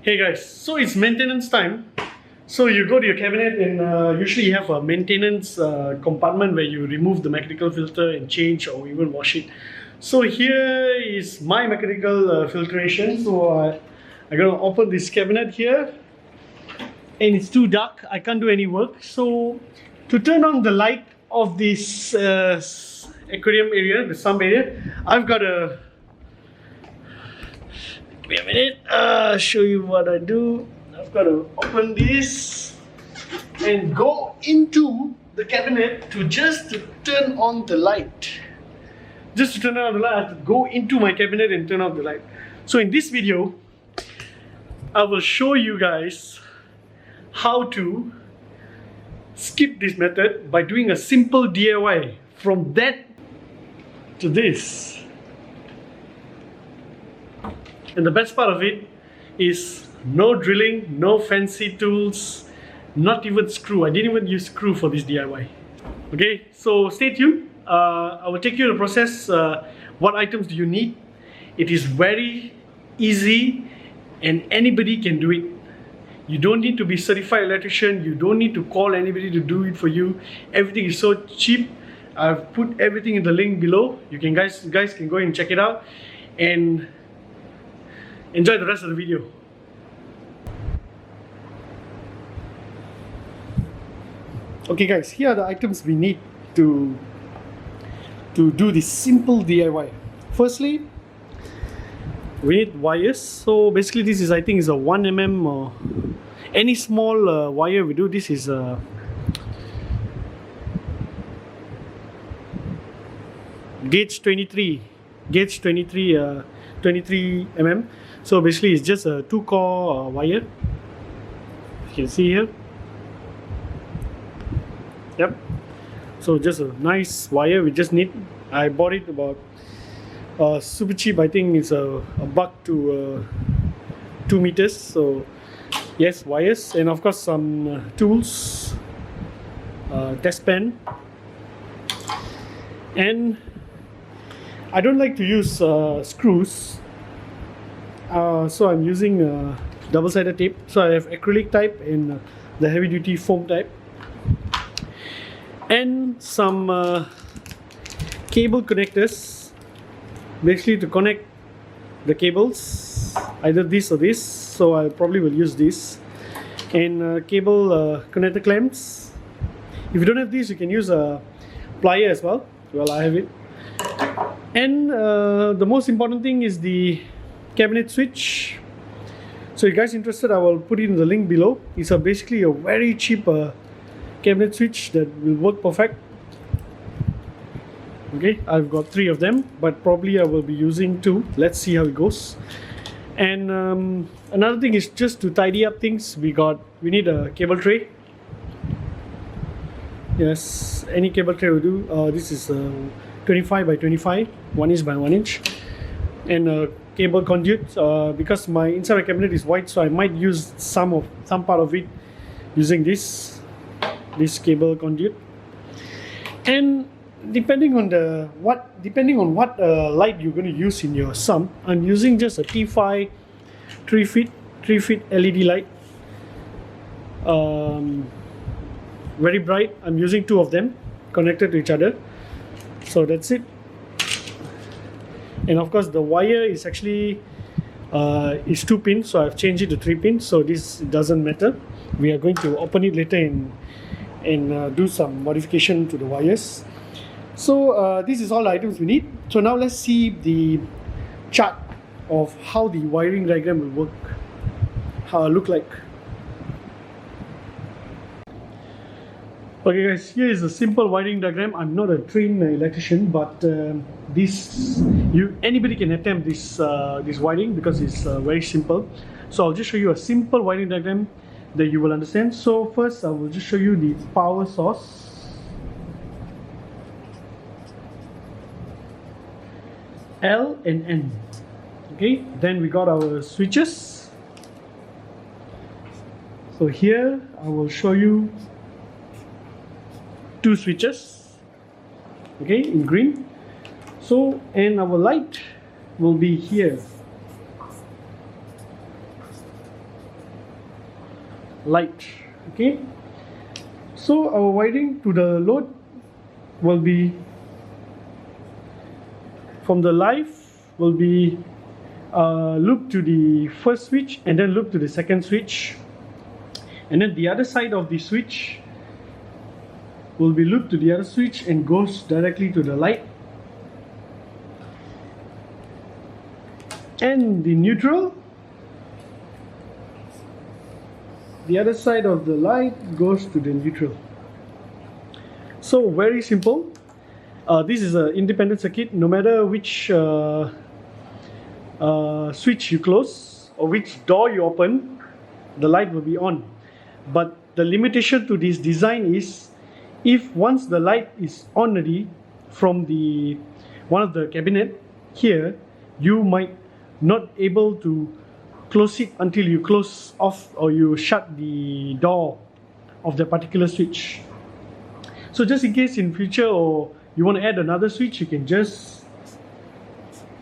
Hey guys, so it's maintenance time. So you go to your cabinet and usually you have a maintenance compartment where you remove the mechanical filter and change or even wash it. So here is my mechanical filtration. So I'm gonna open this cabinet here and it's too dark, I can't do any work. So to turn on the light of this aquarium area, the sump area, I've got a give me a minute, show you what I do. I've got to open this and go into the cabinet to turn on the light. Just to turn on the light, I have to go into my cabinet and turn off the light. So in this video, I will show you guys how to skip this method by doing a simple DIY from that to this. And the best part of it is no drilling, no fancy tools, not even screw. I didn't even use screw for this DIY. Okay, so stay tuned. I will take you through the process. What items do you need? It is very easy and anybody can do it. You don't need to be a certified electrician. You don't need to call anybody to do it for you. Everything is so cheap. I've put everything in the link below. You can guys can go and check it out and enjoy the rest of the video. Okay guys, here are the items we need to do this simple DIY. Firstly, we need wires. So basically this is, I think, is a 1mm or any small wire we do. This is gauge 23 mm. So basically it's just a 2-core wire. You can see here. Yep. So just a nice wire we just need. I bought it about super cheap. I think it's a buck to 2 meters. So yes, wires, and of course some tools, test pen, and I don't like to use screws, so I'm using double-sided tape. So I have acrylic type and the heavy-duty foam type, and some cable connectors, basically to connect the cables, either this or this. So I probably will use this, and cable connector clamps. If you don't have these, you can use a plier as well. Well, I have it. And the most important thing is the cabinet switch. So if you guys interested, I will put it in the link below. It's basically a very cheap cabinet switch that will work perfect. Okay, I've got 3 of them, but probably I will be using 2. Let's see how it goes. And another thing is just to tidy up things. We need a cable tray. Yes, any cable tray will do. This is 25 by 25, 1 inch by 1 inch, and a cable conduit. Because my inside my cabinet is white, so I might use some part of it using this cable conduit. And depending on what light you're going to use in your sump, I'm using just a T5 3 feet LED light. Very bright. I'm using 2 of them connected to each other. So that's it. And of course the wire is actually is 2 pins, so I've changed it to 3 pins, so this doesn't matter. We are going to open it later and do some modification to the wires. So this is all the items we need. So now let's see the chart of how the wiring diagram will work, how it look like. Okay guys, here is a simple wiring diagram. I'm not a trained electrician, but anybody can attempt this wiring because it's very simple. So I'll just show you a simple wiring diagram that you will understand. So first I will just show you the power source, L and N. Okay, then we got our switches. So here I will show you 2 switches, okay, in green. So, and our light will be here. light. Okay, so our wiring to the load will be from the live will be loop to the first switch and then loop to the second switch, and then the other side of the switch will be looped to the other switch and goes directly to the light. And the neutral, the other side of the light goes to the neutral. So very simple. This is an independent circuit. No matter which switch you close or which door you open, the light will be on. But the limitation to this design is, if once the light is on already from the one of the cabinet here, you might not able to close it until you close off or you shut the door of the particular switch. So just in case in future or you want to add another switch, you can just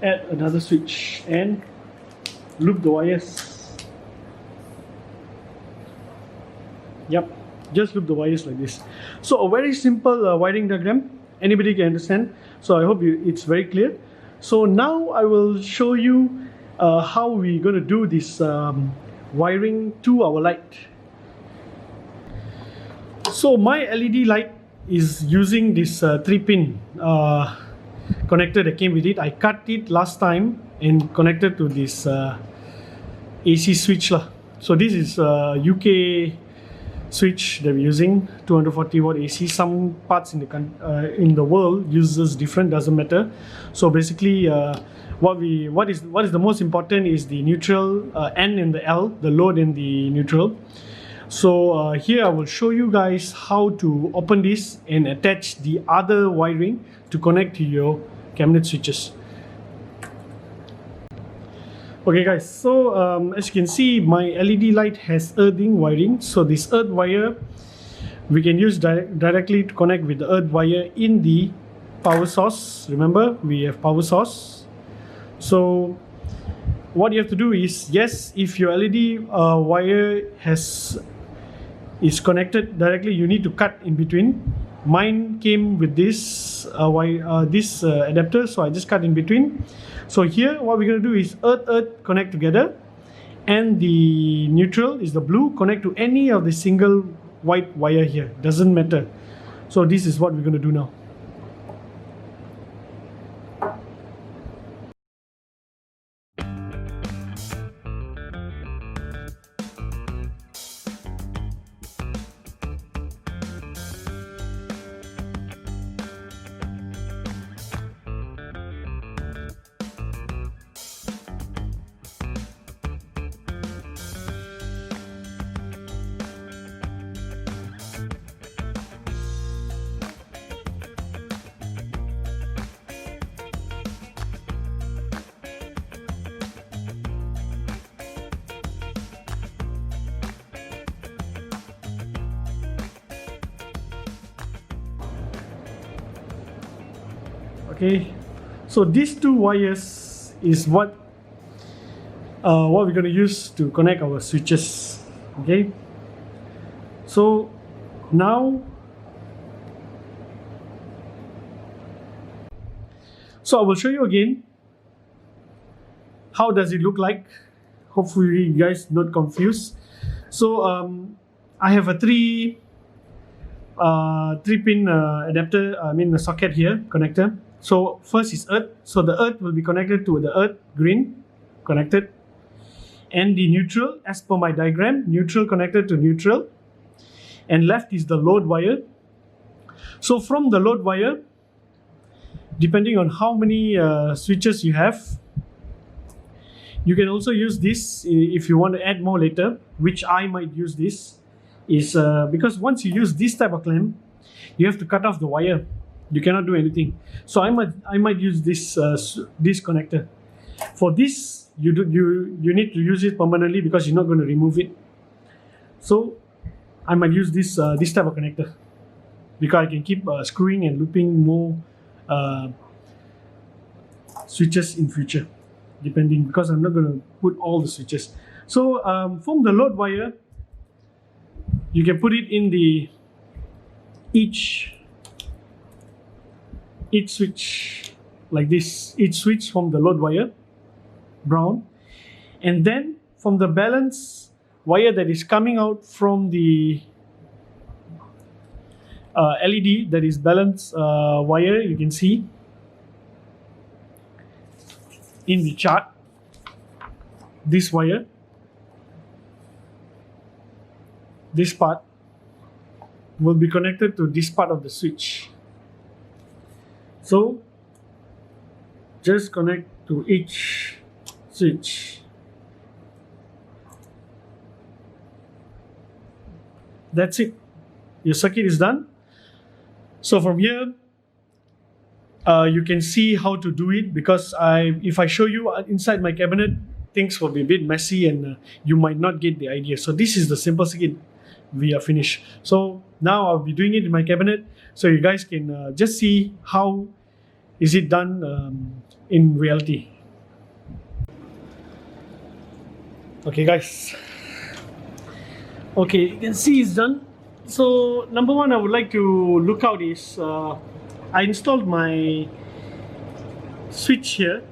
add another switch and loop the wires. Yep, just loop the wires like this. So a very simple wiring diagram, anybody can understand. So I hope it's very clear. So now I will show you how we're going to do this wiring to our light. So my LED light is using this 3-pin connector that came with it. I cut it last time and connected to this AC switch lah. So this is UK switch that we're using, 240 watt AC. Some parts in the world uses different, doesn't matter. So basically what is the most important is the neutral, N and the L, the load and the neutral. So here I will show you guys how to open this and attach the other wiring to connect to your cabinet switches. Okay guys, so as you can see, my LED light has earthing wiring. So this earth wire we can use directly to connect with the earth wire in the power source. Remember, we have power source. So what you have to do is, yes, if your LED wire is connected directly, you need to cut in between. Mine came with this adapter, so I just cut in between. So here what we're going to do is earth connect together, and the neutral is the blue, connect to any of the single white wire here, doesn't matter. So this is what we're going to do now. Okay, so these two wires is what we're going to use to connect our switches. Okay, so now I will show you again how does it look like. Hopefully you guys not confused. So I have a three pin adapter, a socket here, connector. So first is earth, so the earth will be connected to the earth, green, connected, and the neutral, as per my diagram, neutral connected to neutral, and left is the load wire. So from the load wire, depending on how many switches you have, you can also use this if you want to add more later, which I might use this, is because once you use this type of clamp, you have to cut off the wire. You cannot do anything. So I might use this this connector. For this, you need to use it permanently because you're not going to remove it. So I might use this this type of connector because I can keep screwing and looping more switches in future, depending, because I'm not going to put all the switches. So from the load wire, you can put it in the each switch like this, each switch from the load wire, brown, and then from the balance wire that is coming out from the LED, that is balance wire, you can see in the chart, this wire, this part will be connected to this part of the switch. So just connect to each switch. That's it. Your circuit is done. So from here, you can see how to do it, because if I show you inside my cabinet, things will be a bit messy and you might not get the idea. So this is the simple circuit we are finished. So now I'll be doing it in my cabinet, so you guys can just see how is it done in reality. Okay guys, okay, you can see it's done. So number one I would like to look out is I installed my switch here,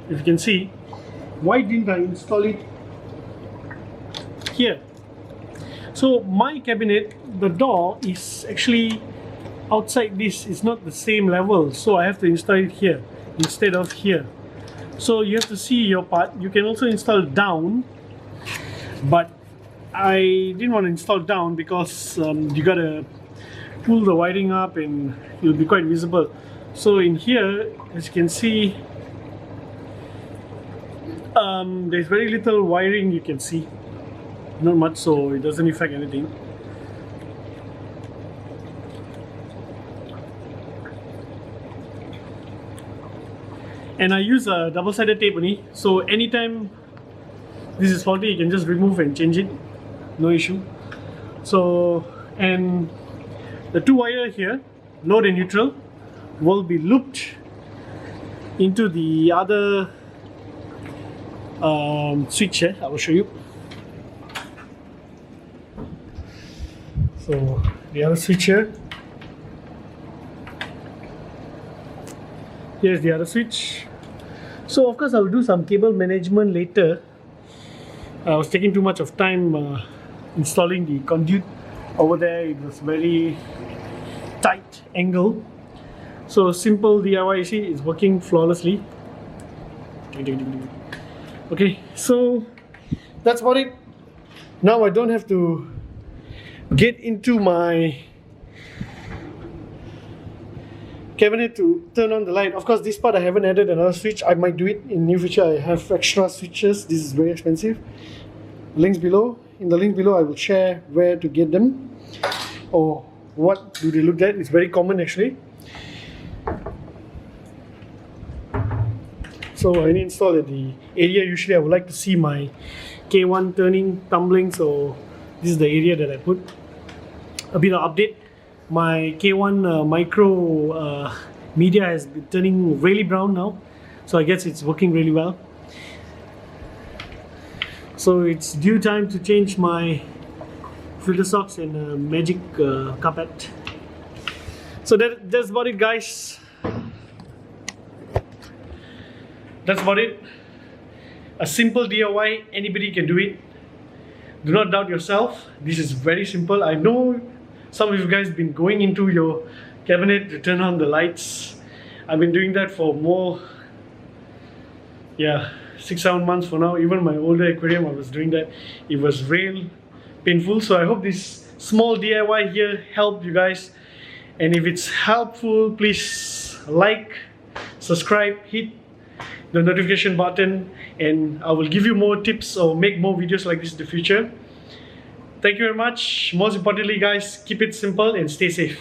if you can see. Why didn't I install it here? So my cabinet, the door is actually outside this, it's not the same level, so I have to install it here instead of here. So you have to see your part. You can also install down, but I didn't want to install down because you gotta pull the wiring up and it'll be quite visible. So in here, as you can see, there's very little wiring you can see, not much, so it doesn't affect anything. And I use a double-sided tape only, so anytime this is faulty, you can just remove and change it, no issue. So, and the two wire here, load and neutral, will be looped into the other switch here. I will show you. So the other switch here, here's the other switch. So of course I'll do some cable management later. I was taking too much of time installing the conduit over there. It was very tight angle. So simple DIY, you see, it's working flawlessly. Okay, so that's about it. Now I don't have to get into my cabinet to turn on the light. Of course, this part I haven't added another switch. I might do it in near future. I have extra switches. This is very expensive. Links below. In the link below, I will share where to get them or what do they look like. It's very common actually. So I install at the area. Usually I would like to see my K1 turning, tumbling. So this is the area that I put. A bit of update. My K1 micro media has been turning really brown now. So I guess it's working really well. So it's due time to change my filter socks and magic carpet. So that's about it, guys. That's about it. A simple DIY, anybody can do it. Do not doubt yourself. This is very simple. I know some of you guys have been going into your cabinet to turn on the lights. I've been doing that for more, 6-7 months for now. Even my older aquarium, I was doing that. It was real painful. So I hope this small DIY here helped you guys. And if it's helpful, please like, subscribe, hit the notification button, and I will give you more tips or make more videos like this in the future. Thank you very much. Most importantly, guys, keep it simple and stay safe.